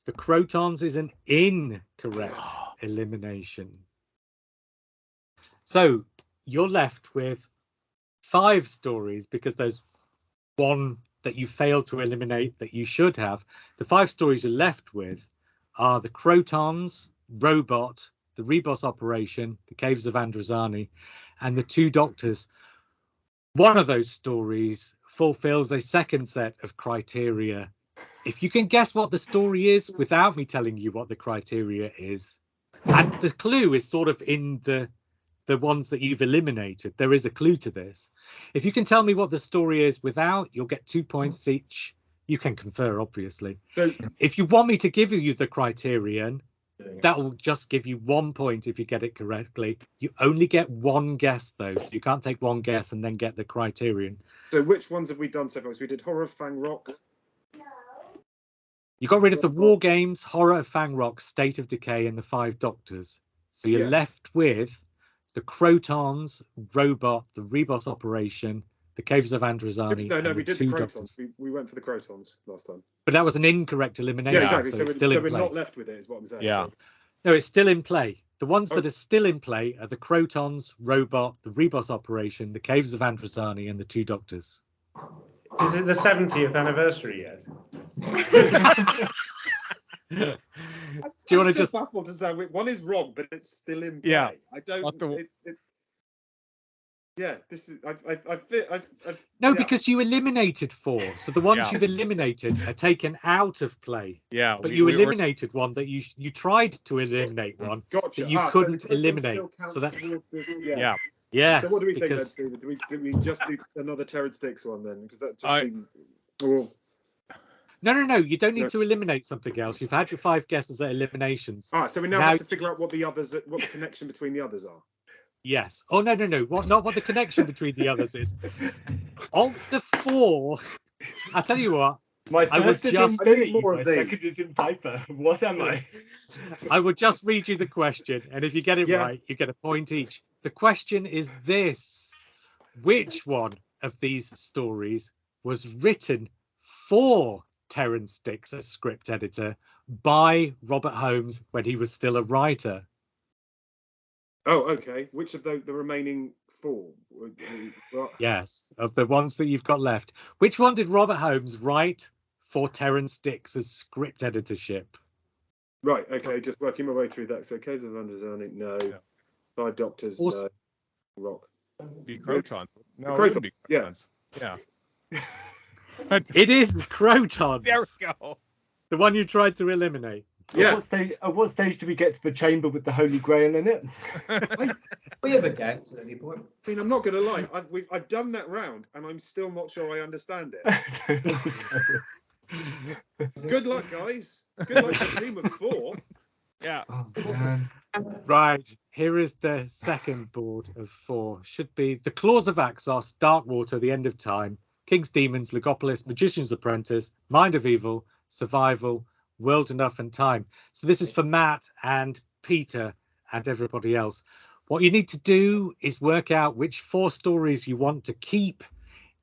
The Crotons is an incorrect elimination. So you're left with 5 stories because there's one that you failed to eliminate that you should have. The 5 stories you're left with are the Crotons, Robot, the Reboss Operation, the Caves of Androzani, and the 2 Doctors. One of those stories fulfills a second set of criteria. If you can guess what the story is without me telling you what the criteria is, and the clue is sort of in the ones that you've eliminated, there is a clue to this. If you can tell me what the story is without, you'll get 2 points each. You can confer, obviously. So, if you want me to give you the criterion, that will just give you 1 point if you get it correctly. You only get 1 guess, though, so you can't take 1 guess and then get the criterion. So which ones have we done so far? So we did Horror Fang Rock. You got rid of the War Games, Horror of Fang Rock, State of Decay, and the 5 Doctors. So you're left with the Crotons, Robot, the Reboss Operation, the Caves of Androzani. No, we did the Crotons. Doctors. We went for the Crotons last time. But that was an incorrect elimination. Yeah, exactly. So we're not left with it, is what I'm saying. Yeah. So. No, it's still in play. The ones that are still in play are the Crotons, Robot, the Reboss Operation, the Caves of Androzani, and the 2 Doctors. Is it the 70th anniversary yet? Do you want to just baffled to say one is wrong, but it's still in play? Yeah. I don't. Yeah, this is. No, yeah. because you eliminated 4. So the ones Yeah. you've eliminated are taken out of play. Yeah, But we you were eliminated one that you tried to eliminate one Gotcha. that you So the couldn't crouton eliminate. still counts So that's towards this. yeah. yes. So what do we think then, because Stephen? Do we just do another Terrence Dicks one then? Because that just I- seems. Oh, no. You don't need No. to eliminate something else. You've had your 5 guesses at eliminations. so we now have to figure out what the connection between the others are. Yes. Oh no. Not what the connection between the others is. Of the 4, I tell you what. My I would first is just- in I need Billy, more of my these. second is in Piper. What am I? I would just read you the question, and if you get it Yeah. right, you get a point each. The question is this: which one of these stories was written for Terrence Dicks as script editor by Robert Holmes when he was still a writer? Oh, okay. Which of the remaining 4? Well, Yes, of the ones that you've got left. Which one did Robert Holmes write for Terrence Dicks as script editorship? right. Okay. Just working my way through that. So, Caves of Underzoning, no. Yeah. 5 Doctors, Also- no. Rock. Be Croton. No, it Croton, wouldn't be yeah. Crotons. Yeah. It is Crotons, There we go. the one you tried to eliminate. Yeah. At what stage do we get to the chamber with the Holy Grail in it? We have a guess at any point. I mean, I'm not going to lie. I've done that round, and I'm still not sure I understand it. Good luck, guys. Good luck to the team of 4. Yeah. Oh, man. Right, here is the second board of 4. Should be the Claws of Axos, Darkwater, The End of Time, King's Demons, Legopolis, Magician's Apprentice, Mind of Evil, Survival, World Enough and Time. So this is for Matt and Peter and everybody else. What you need to do is work out which 4 stories you want to keep,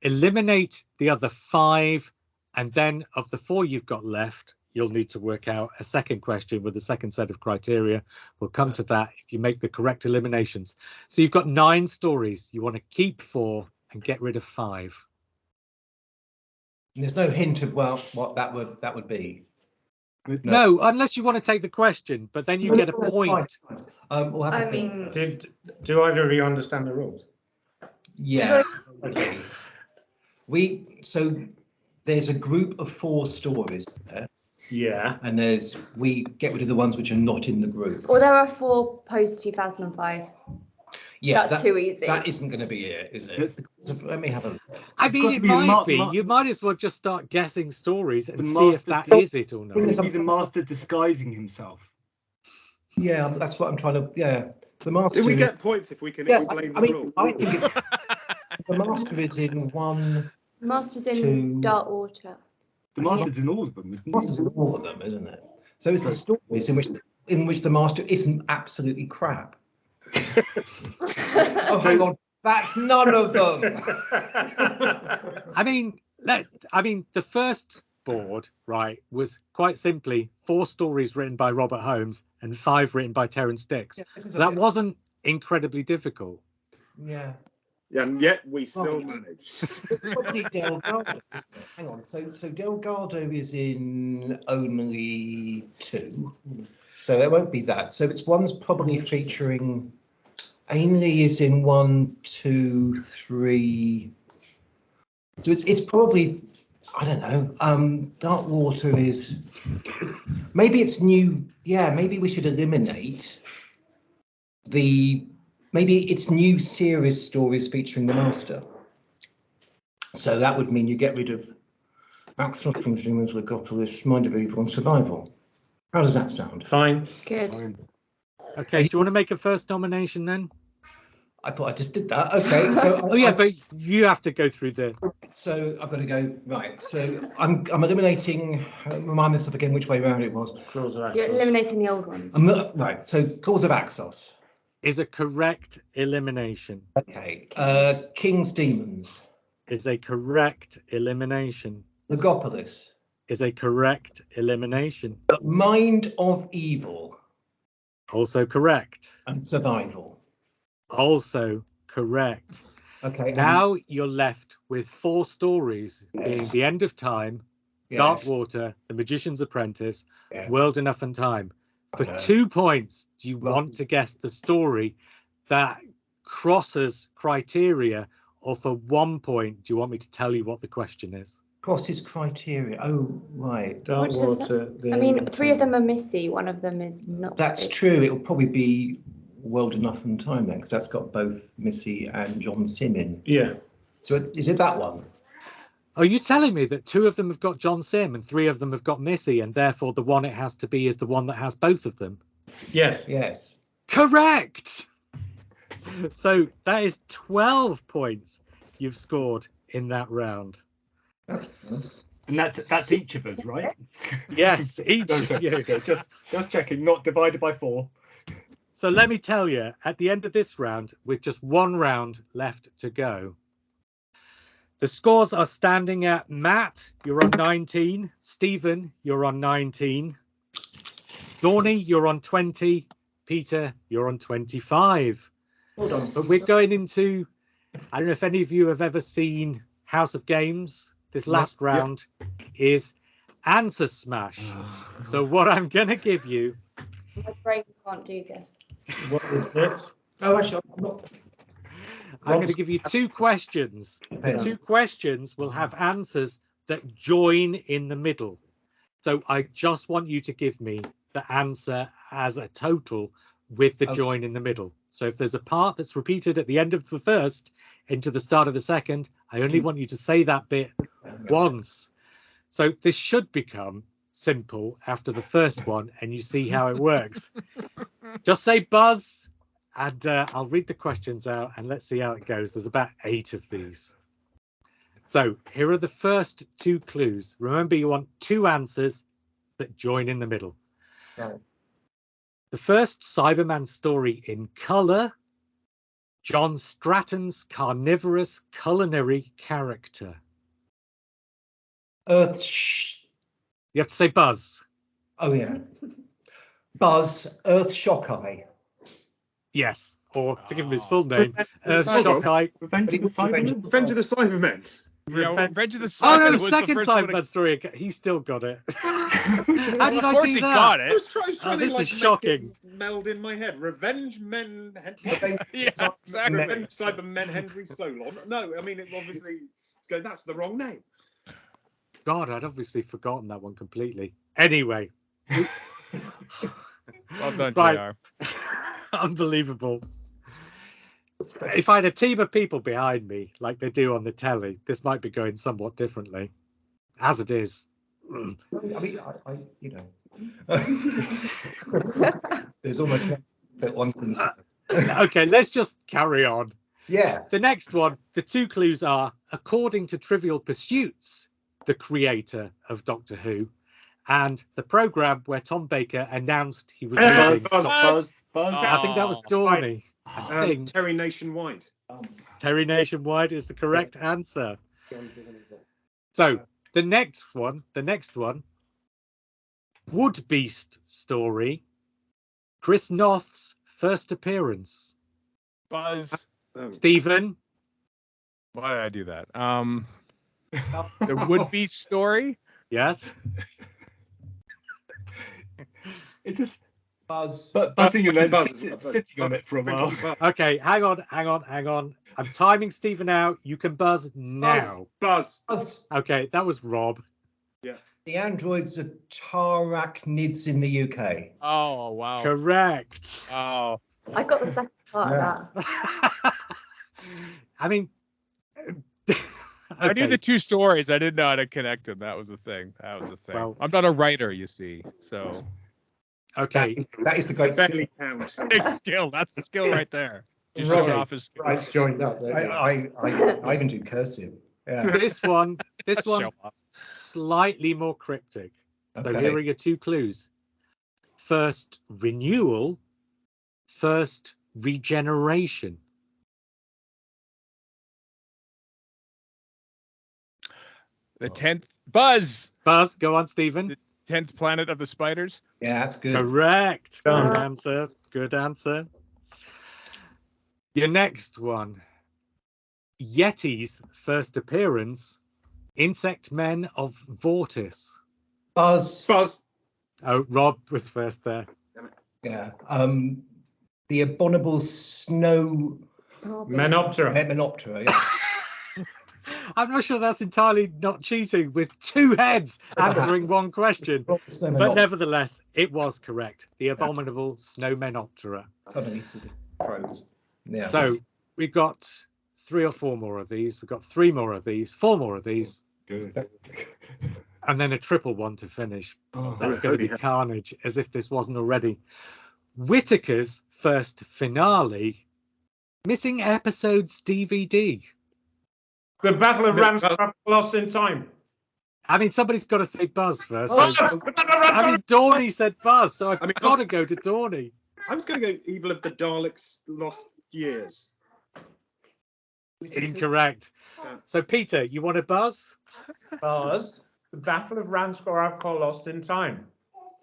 eliminate the other 5, and then of the 4 you've got left, you'll need to work out a second question with a second set of criteria. We'll come to that if you make the correct eliminations. So you've got 9 stories. You want to keep 4 and get rid of 5. And there's no hint of what that would be. No, unless you want to take the question, but then you get a point. We'll have I to think. mean, Do either of you understand the rules? Yeah. Okay. So there's a group of 4 stories there, Yeah. and we get rid of the ones which are not in the group. or there are 4 post 2005. Yeah, That's too easy. That isn't going to be it, is it? Let me have a look. I It's mean, got to it be the might be. You might as well just start guessing stories and see if that is it or not. It's the master disguising himself. Yeah, that's what I'm trying to. Yeah, the master. Do we get points if we can Yes, explain I the mean, rule? I think it's the master is in 1. Master's in 2. Darkwater. The master's in all of them, isn't The master's in all of them, isn't it? So it's the stories in which the master isn't absolutely crap. Oh, hang on, that's none of them. I mean, the first board, right, was quite simply 4 stories written by Robert Holmes and 5 written by Terrence Dicks. Yeah, So that wasn't incredibly difficult. Yeah. Yeah, and yet we still managed. It's probably Delgado, isn't it? Hang on. So Delgado is in only 2. So it won't be that. So it's one's probably featuring. Ainley is in 1, 2, 3. So it's probably, I don't know. Darkwater is, maybe it's new. Yeah, maybe we should eliminate maybe it's new series stories featuring the master. So that would mean you get rid of Axos, King's Demons, Legopolis, Mind of Evil, and Survival. How does that sound? Fine. Good. Okay, do you want to make a first nomination then? I thought I just did that. Okay, so Oh yeah, but you have to go through the. so I've got to go right. So I'm eliminating. Remind myself again which way around it was. Clause of You're action. eliminating the old ones. Right. So Claws of Axos. Is a correct elimination. Okay. King's Demons. Is a correct elimination. Legopolis. Is a correct elimination. Mind of Evil. Also correct. And Survival. Also correct. Okay. Now you're left with 4 stories being The End of Time, Darkwater, The Magician's Apprentice, World Enough and Time. For 2 points, do you want to guess the story that crosses criteria, or for 1 point, do you want me to tell you what the question is? Crosses criteria. Oh, right. Which is- Darkwater. I mean, 3 of them are Missy, 1 of them is not. That's true. It'll probably be World Enough and Time then, because that's got both Missy and John Sim in. Yeah. So is it that one? Are you telling me that 2 of them have got John Sim and 3 of them have got Missy, and therefore the one it has to be is the one that has both of them? Yes. Yes. Correct. So that is 12 points you've scored in that round. That's nice. And that's each of us, right? Yes, each of you. Okay, just checking, not divided by 4. So let me tell you, at the end of this round, with just 1 round left to go, the scores are standing at Matt, you're on 19. Stephen, you're on 19. Dorney, you're on 20. Peter, you're on 25. Hold on. But we're going into, I don't know if any of you have ever seen House of Games. This last round is Answer Smash. So what I'm going to give you. My brain can't do this. What is this? Oh, actually, I'm not. I'm going to give you 2 questions. The 2 questions will have answers that join in the middle. So I just want you to give me the answer as a total with the join in the middle. So if there's a part that's repeated at the end of the first into the start of the second, I only want you to say that bit once. So this should become simple after the first one, and you see how it works. Just say buzz, and I'll read the questions out, and let's see how it goes. There's about 8 of these. So here are the first 2 clues. Remember, you want 2 answers that join in the middle. Right. The first Cyberman story in colour, John Stratton's carnivorous culinary character. You You have to say buzz. Oh, yeah. Buzz, Earth Shock Eye. Yes, or to give him his full name, Earth Hold on. Shock Eye. Revenge of the Cybermen? Revenge of the Cybermen. Yeah, Revenge of the Oh Cybermen no, was the second first one Cyberman story. He still got it. How Well, did of I course do he that? got I it. was trying Oh, to this like is make shocking. it meld in my head. Revenge men. Yeah, exactly. Revenge Cybermen Henry Solon. No, I mean it obviously. That's the wrong name. God, I'd obviously forgotten that one completely. Anyway. Well done, Right. JR. Unbelievable. If I had a team of people behind me, like they do on the telly, this might be going somewhat differently. As it is. I mean, you know. There's almost nothing that one can say. Okay, let's just carry on. Yeah. The next one, the 2 clues are, according to Trivial Pursuits, the creator of Doctor Who, and the programme where Tom Baker announced he was leaving. Buzz. I think that was Dorney. I think Terry Nationwide. Terry Nationwide is the correct answer. So the next one, Wood Beast story, Chris Noth's first appearance. Buzz. Stephen. Why did I do that? The would-be story. Yes. Is this Buzz. buzzing and then Buzz. sitting on it for a while? Okay, hang on. I'm timing Stephen out. You can buzz now. Buzz. Okay, that was Rob. The androids are Tarachnids in the UK. Oh wow. Correct. Oh. I got the second part of that. I mean, I knew okay. the 2 stories. I didn't know how to connect them. That was the thing. Well- I'm not a writer, you see. So Okay. That is the great Billy Pound. big skill. That's the skill right there. Just Right. showed off his skill. Right, joined up. There you go. I even do cursive. Yeah. This one Show off. slightly more cryptic. So Okay. here are your 2 clues. First renewal, first regeneration. The 10th Buzz. Buzz, go on, Stephen. 10th planet of the spiders. Yeah, that's good. Correct. Done. Good answer. Good answer. Your next one. Yeti's first appearance. Insect Men of Vortis. Buzz. Buzz. Oh, Rob was first there. Yeah. The abominable snow Oh, Menoptera. Menoptera, yeah. I'm not sure that's entirely not cheating with 2 heads answering one question. But nevertheless, it was correct. The abominable snowmenoptera. Suddenly sort of froze. Yeah. So we've got 3 or 4 more of these. We've got 3 more of these, 4 more of these, Good. and then a triple one to finish. Oh, That's going to be holy hell. carnage, as if this wasn't already. Whittaker's first finale, missing episodes DVD. The Battle of No, Ramscroft Lost in Time. I mean, somebody's got to say Buzz first. Oh, So, I mean, Dorney said Buzz, so I've I mean, got to go to Dorney. I was going to go Evil of the Daleks Lost Years. Incorrect. So, Peter, you want a Buzz? Buzz. The Battle of Ramscroft Lost in Time.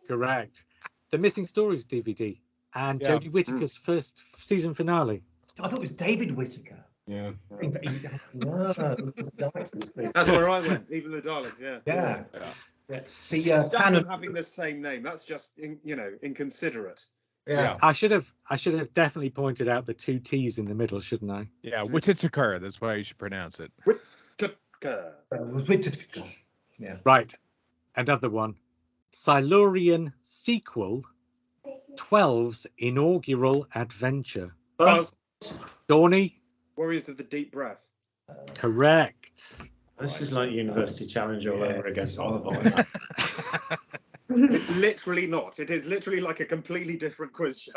Correct. The Missing Stories DVD and Yeah. Jodie Whittaker's first season finale. I thought it was David Whittaker. yeah. No, That's where I went. Evil of the Daleks, yeah. yeah. Yeah. The Damn canon. them having the same name. That's just, inconsiderate. Yeah. I should have definitely pointed out the 2 T's in the middle, shouldn't I? Yeah, Whittaker. That's why you should pronounce it. Whittaker. Yeah. Right. Another one. Silurian sequel, 12's inaugural adventure. Buzz. Dorney? Warriors of the Deep Breath. Correct. This is like University Challenge all over again. It's literally not. It is literally like a completely different quiz show.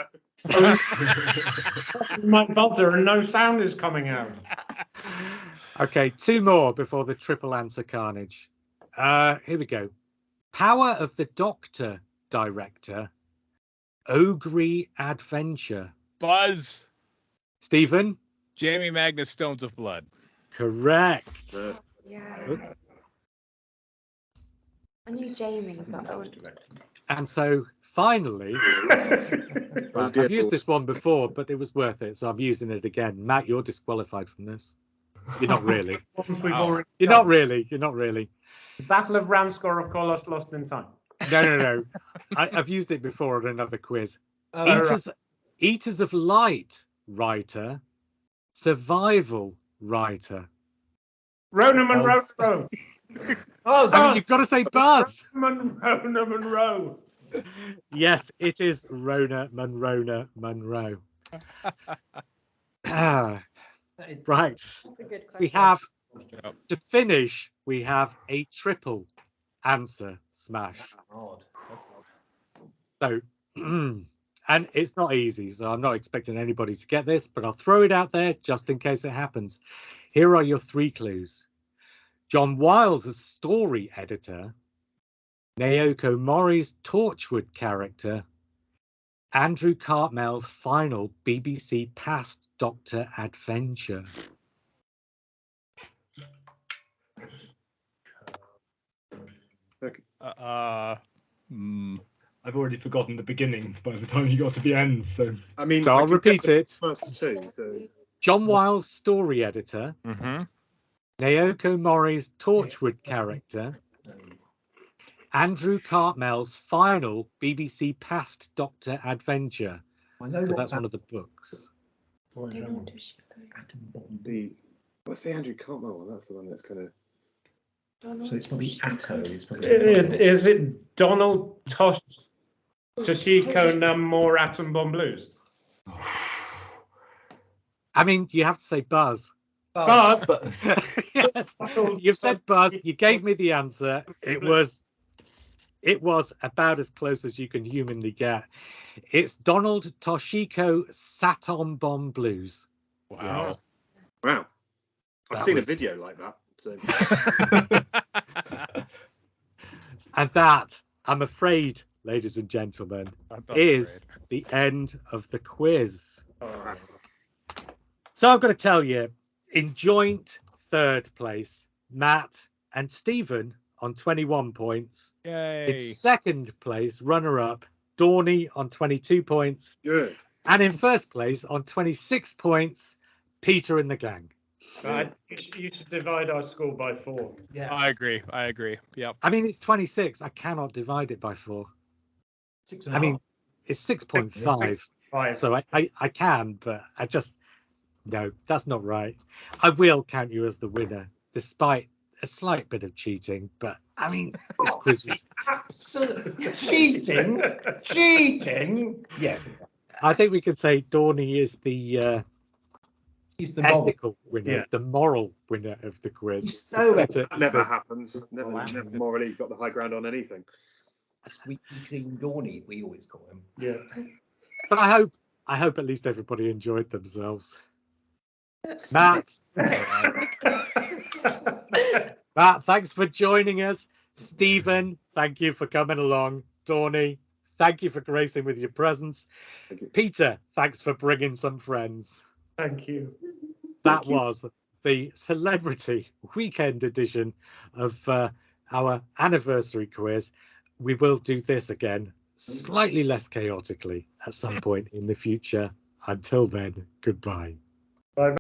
My buzzer and no sound is coming out. Okay, 2 more before the triple answer carnage. Here we go. Power of the Doctor director, Ogre Adventure. Buzz. Stephen? Jamie Magnus, Stones of Blood. Correct. Yeah. Oops. I knew Jamie, but I would. And so finally, Oh, dear I've used Lord. this one before, but it was worth it, so I'm using it again. Matt, you're disqualified from this. You're not really. Wow. You're not really. You're not really. The Battle of Ramscroft Lost in Time. No. I've used it before on another quiz. Right. Eaters of Light writer, survival writer. Rona Monroe. I mean, you've got to say Buzz. Rona Monroe. Yes, it is Rona Monroe. Ah, right. That's a good question. We have, Yep. to finish, we have a triple answer smash. Odd. So, and it's not easy, so I'm not expecting anybody to get this, but I'll throw it out there just in case it happens. Here are your 3 clues. John Wiles' story editor, Naoko Mori's Torchwood character, Andrew Cartmell's final BBC Past Doctor adventure. I've already forgotten the beginning by the time you got to the end, so. I mean, So I I'll could get repeat the it. First 2, so John Wiles' story editor, Mm-hmm. Naoko Mori's Torchwood character, Andrew Cartmell's final BBC Past Doctor adventure. I know So what that's that one of the books. atom bomb. what's the Andrew Cartmell one? That's the one that's kind of. So it's probably Atto. Is it Donald Toshiko no more Atom Bomb Blues? I mean, you have to say Buzz. Buzz. Yes, you've said Buzz. You gave me the answer. It was about as close as you can humanly get. It's Donald Toshiko Satom Bomb Blues. Wow. Wow. I've That seen was- a video like that. So. And that, I'm afraid, ladies and gentlemen, I'm not is afraid. the end of the quiz. So I've got to tell you, in joint 3rd place, Matt and Stephen on 21 points. Yay. It's 2nd place, runner-up, Dorney on 22 points. Good. And in 1st place on 26 points, Peter and the gang. You should divide our score by 4. Yeah. I agree. Yep. I mean, it's 26. I cannot divide it by 4. 6.5. I mean, it's 6.5. Five. So I can, but I just, No, that's not right. I will count you as the winner, despite a slight bit of cheating. But I mean, this quiz was. Cheating? Cheating? Yes. I think we could say Dorney is the He's the moral. ethical winner, the moral winner of the quiz. He's so That never happens. Never morally got the high ground on anything. Sweet clean Dorney, we always call him. Yeah. But I hope at least everybody enjoyed themselves. Matt, thanks for joining us. Stephen, thank you for coming along. Dorney, thank you for gracing with your presence. Thank you. Peter, thanks for bringing some friends. Thank you. That was the celebrity weekend edition of our anniversary quiz. We will do this again, slightly less chaotically at some point in the future. Until then, goodbye. Bye.